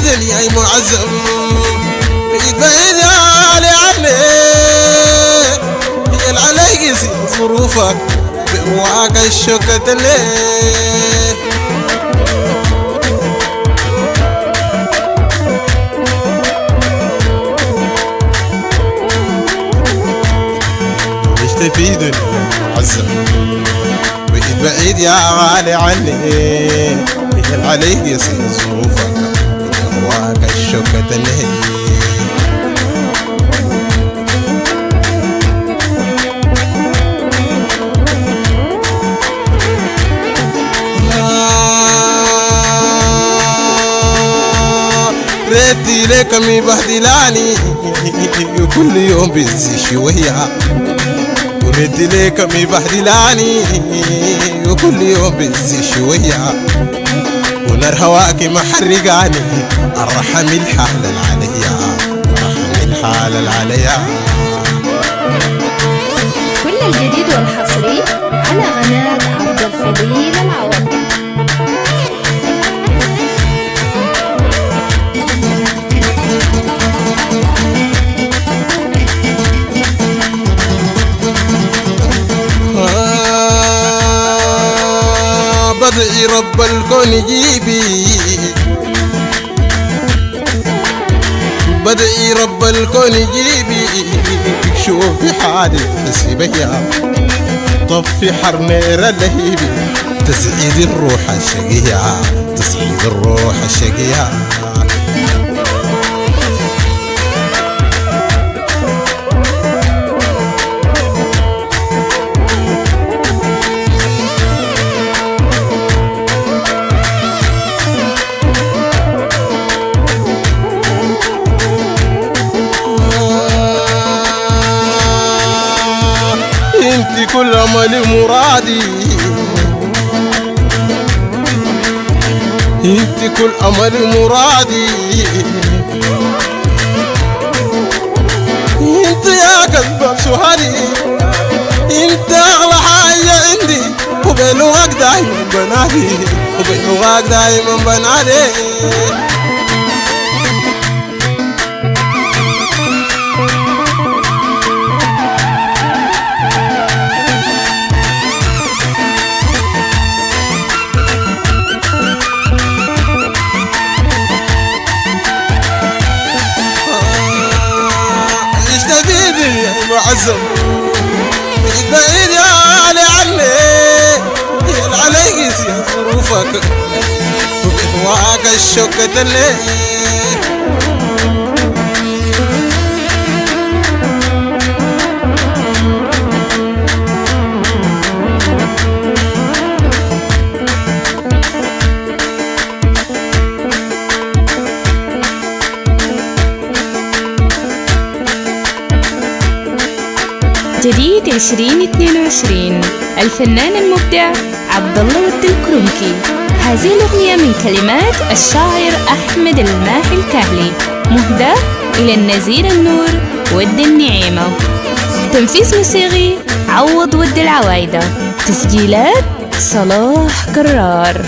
يا معزم بعيد بعيد يا علي علي هي العلي يسير ظروفك بواك الشوكة ليه عشت في دنيا معزم بعيد بعيد يا غالي عني هي العلي يسير ظروفك بواك الشوكة ليه ريتي ليك مبهدلاني وكل يوم بيزي شوية وريتي ليك مبهدلاني وكل يوم بيزي شوية ونار هواك محرقاني الرحم الحال العليا الرحم الحال العليا. كل الجديد والحصري على قناة عبد الفضيل العوض. بدعي رب الكون يجيبي بدعي رب الكون يجيبي شوفي حالي تحسي بيا طفي حرنير اللهيبي تسعيد الروح الشقية تسعيد الروح الشقية. انت كل املي مرادي انت كل املي مرادي انت يا كذاب سهري انت اغلى حاجه عندي وبلغك دايما بنادي وبلغك دايما بنادي. معزم بعيد بعيد يا علي علي هي العلي يسير ظروفك وبهواك الشوكة ليه. جديد 2022 الفنان المبدع عبد الله ود الكرنكي. هذه الأغنية من كلمات الشاعر أحمد الماحي الكاهلي مهداة إلى النزير النور ود النعيمة. تنفيذ موسيقي عوض ود العوايدة. تسجيلات صلاح كرار.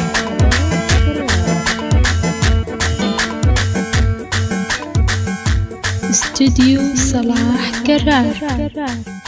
استوديو صلاح كرار.